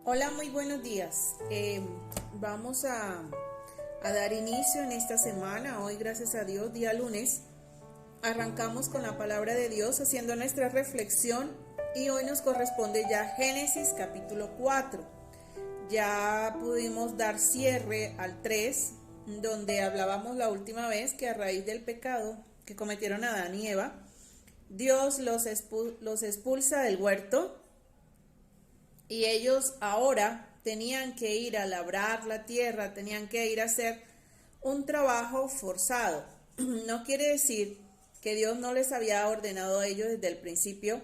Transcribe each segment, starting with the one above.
Hola, muy buenos días. Vamos a dar inicio en esta semana. Hoy, gracias a Dios, día lunes, arrancamos con la palabra de Dios haciendo nuestra reflexión y hoy nos corresponde ya Génesis capítulo 4. Ya pudimos dar cierre al 3, donde hablábamos la última vez que a raíz del pecado que cometieron Adán y Eva, Dios los expulsa del huerto y ellos ahora tenían que ir a labrar la tierra, tenían que ir a hacer un trabajo forzado. No quiere decir que Dios no les había ordenado a ellos desde el principio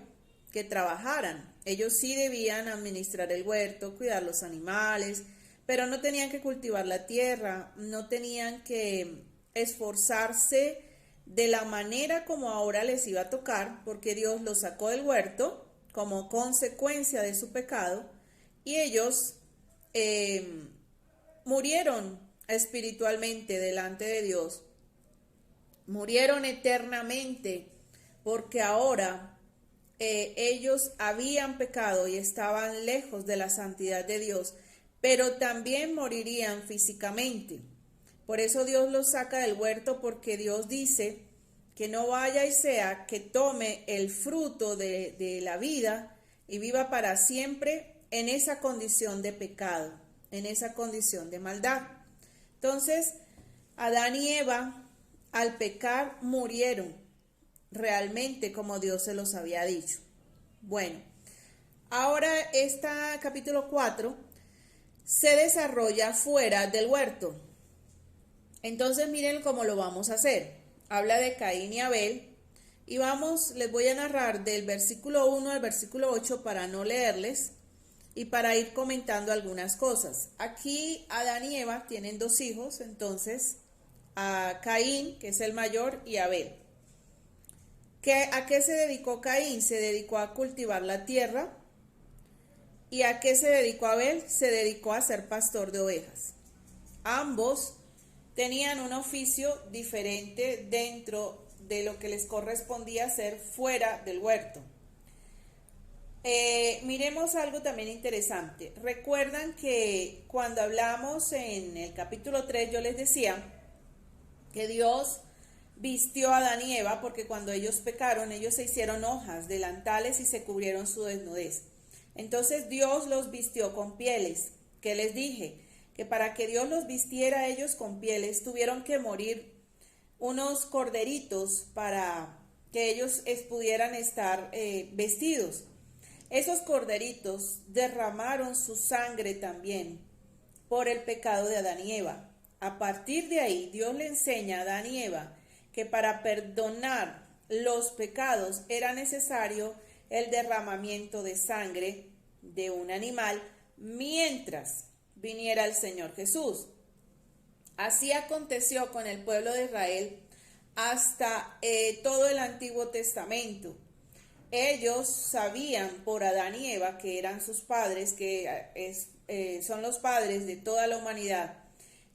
que trabajaran. Ellos sí debían administrar el huerto, cuidar los animales, pero no tenían que cultivar la tierra, no tenían que esforzarse de la manera como ahora les iba a tocar, porque Dios los sacó del huerto como consecuencia de su pecado y ellos murieron espiritualmente delante de Dios, murieron eternamente porque ahora ellos habían pecado y estaban lejos de la santidad de Dios, pero también morirían físicamente. Por eso Dios los saca del huerto, porque Dios dice que no vaya y sea que tome el fruto de la vida y viva para siempre en esa condición de pecado, en esa condición de maldad. Entonces, Adán y Eva al pecar murieron realmente como Dios se los había dicho. Bueno, ahora este capítulo 4 se desarrolla fuera del huerto. Entonces miren cómo lo vamos a hacer. Habla de Caín y Abel y les voy a narrar del versículo 1 al versículo 8 para no leerles y para ir comentando algunas cosas. Aquí Adán y Eva tienen dos hijos, entonces a Caín, que es el mayor, y Abel. ¿A qué se dedicó Caín? Se dedicó a cultivar la tierra. ¿Y a qué se dedicó Abel? Se dedicó a ser pastor de ovejas. Ambos tenían un oficio diferente dentro de lo que les correspondía hacer fuera del huerto. Miremos algo también interesante. Recuerdan que cuando hablamos en el capítulo 3 yo les decía que Dios vistió a Adán y Eva porque cuando ellos pecaron ellos se hicieron hojas, delantales y se cubrieron su desnudez. Entonces Dios los vistió con pieles. ¿Qué les dije? Que para que Dios los vistiera a ellos con pieles tuvieron que morir unos corderitos para que ellos pudieran estar vestidos. Esos corderitos derramaron su sangre también por el pecado de Adán y Eva. A partir de ahí, Dios le enseña a Adán y Eva que para perdonar los pecados era necesario el derramamiento de sangre de un animal mientras viniera el Señor Jesús. Así aconteció con el pueblo de Israel hasta todo el Antiguo Testamento. Ellos sabían por Adán y Eva, que eran sus padres, son los padres de toda la humanidad,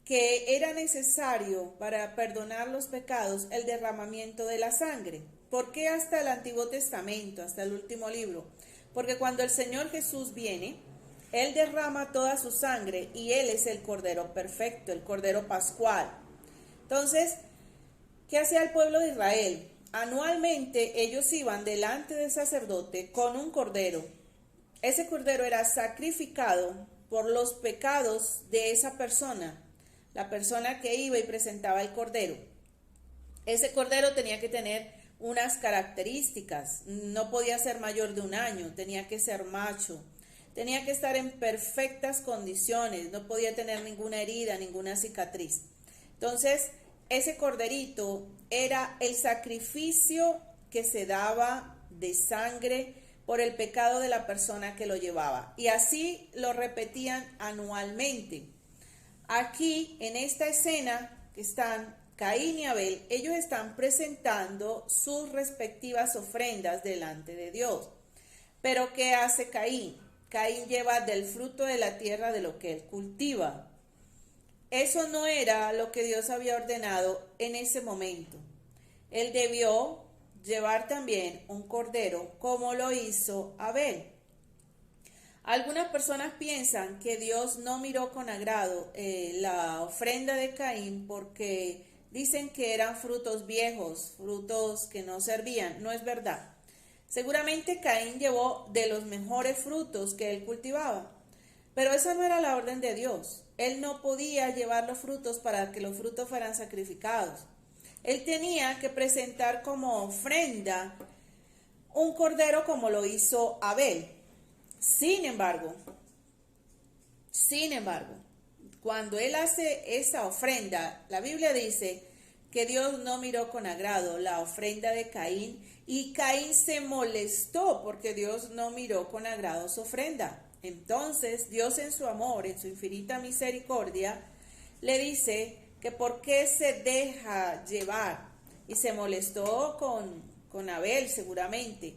que era necesario para perdonar los pecados el derramamiento de la sangre. ¿Por qué hasta el Antiguo Testamento, hasta el último libro? Porque cuando el Señor Jesús viene, Él derrama toda su sangre y Él es el Cordero perfecto, el Cordero pascual. Entonces, ¿qué hacía el pueblo de Israel? Anualmente ellos iban delante del sacerdote con un cordero. Ese cordero era sacrificado por los pecados de esa persona, la persona que iba y presentaba el cordero. Ese cordero tenía que tener unas características, no podía ser mayor de 1 año, tenía que ser macho, tenía que estar en perfectas condiciones, no podía tener ninguna herida, ninguna cicatriz. Entonces, ese corderito era el sacrificio que se daba de sangre por el pecado de la persona que lo llevaba. Y así lo repetían anualmente. Aquí, en esta escena que están Caín y Abel, ellos están presentando sus respectivas ofrendas delante de Dios. Pero ¿qué hace Caín? Caín lleva del fruto de la tierra de lo que él cultiva. Eso no era lo que Dios había ordenado en ese momento. Él debió llevar también un cordero como lo hizo Abel. Algunas personas piensan que Dios no miró con agrado la ofrenda de Caín porque dicen que eran frutos viejos, frutos que no servían. No es verdad. Seguramente Caín llevó de los mejores frutos que él cultivaba, pero esa no era la orden de Dios. Él no podía llevar los frutos para que los frutos fueran sacrificados. Él tenía que presentar como ofrenda un cordero como lo hizo Abel. Sin embargo, cuando él hace esa ofrenda, la Biblia dice que Dios no miró con agrado la ofrenda de Caín y Caín se molestó porque Dios no miró con agrado su ofrenda. Entonces Dios en su amor, en su infinita misericordia, le dice que por qué se deja llevar, y se molestó con Abel seguramente.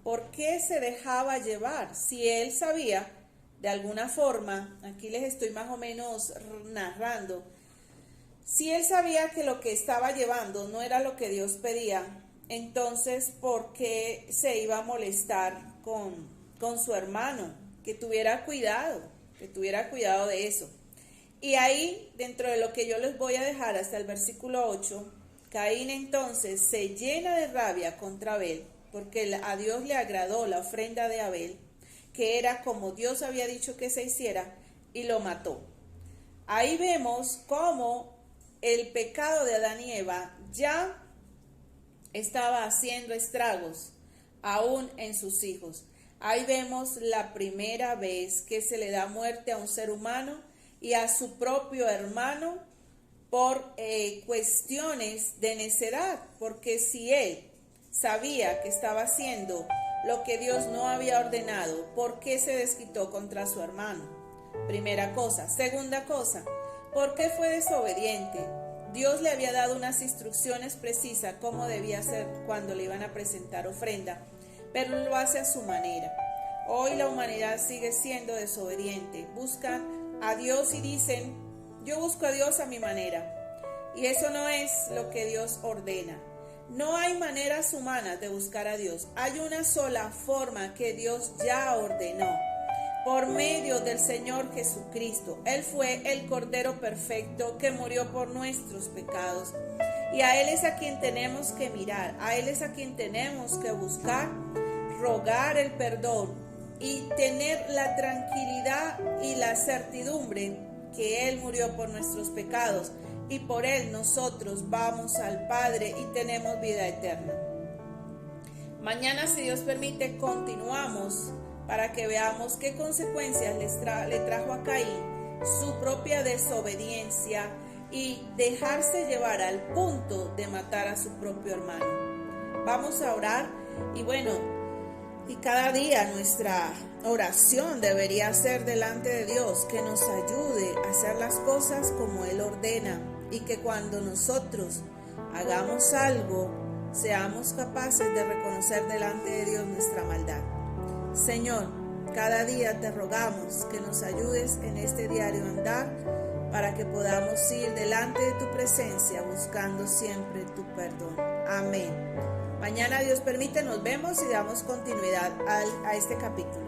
¿Por qué se dejaba llevar? Si él sabía, de alguna forma, aquí les estoy más o menos narrando, si él sabía que lo que estaba llevando no era lo que Dios pedía, entonces ¿por qué se iba a molestar con su hermano? Que tuviera cuidado de eso. Y ahí, dentro de lo que yo les voy a dejar hasta el versículo 8, Caín entonces se llena de rabia contra Abel, porque a Dios le agradó la ofrenda de Abel, que era como Dios había dicho que se hiciera, y lo mató. Ahí vemos cómo el pecado de Adán y Eva ya estaba haciendo estragos aún en sus hijos. Ahí vemos la primera vez que se le da muerte a un ser humano y a su propio hermano por cuestiones de necedad, porque si él sabía que estaba haciendo lo que Dios no había ordenado, ¿por qué se desquitó contra su hermano? Primera cosa. Segunda cosa, ¿por qué fue desobediente? Dios le había dado unas instrucciones precisas cómo debía hacer cuando le iban a presentar ofrenda, pero lo hace a su manera. Hoy la humanidad sigue siendo desobediente. Buscan a Dios y dicen, yo busco a Dios a mi manera. Y eso no es lo que Dios ordena. No hay maneras humanas de buscar a Dios. Hay una sola forma que Dios ya ordenó, por medio del Señor Jesucristo. Él fue el Cordero perfecto que murió por nuestros pecados. Y a Él es a quien tenemos que mirar, a Él es a quien tenemos que buscar, rogar el perdón y tener la tranquilidad y la certidumbre que Él murió por nuestros pecados. Y por Él nosotros vamos al Padre y tenemos vida eterna. Mañana, si Dios permite, continuamos para que veamos qué consecuencias le trajo a Caín su propia desobediencia y dejarse llevar al punto de matar a su propio hermano. Vamos a orar y y cada día nuestra oración debería ser delante de Dios, que nos ayude a hacer las cosas como Él ordena. Y que cuando nosotros hagamos algo, seamos capaces de reconocer delante de Dios nuestra maldad. Señor, cada día te rogamos que nos ayudes en este diario andar para que podamos ir delante de tu presencia buscando siempre tu perdón. Amén. Mañana, Dios permite, nos vemos y damos continuidad a este capítulo.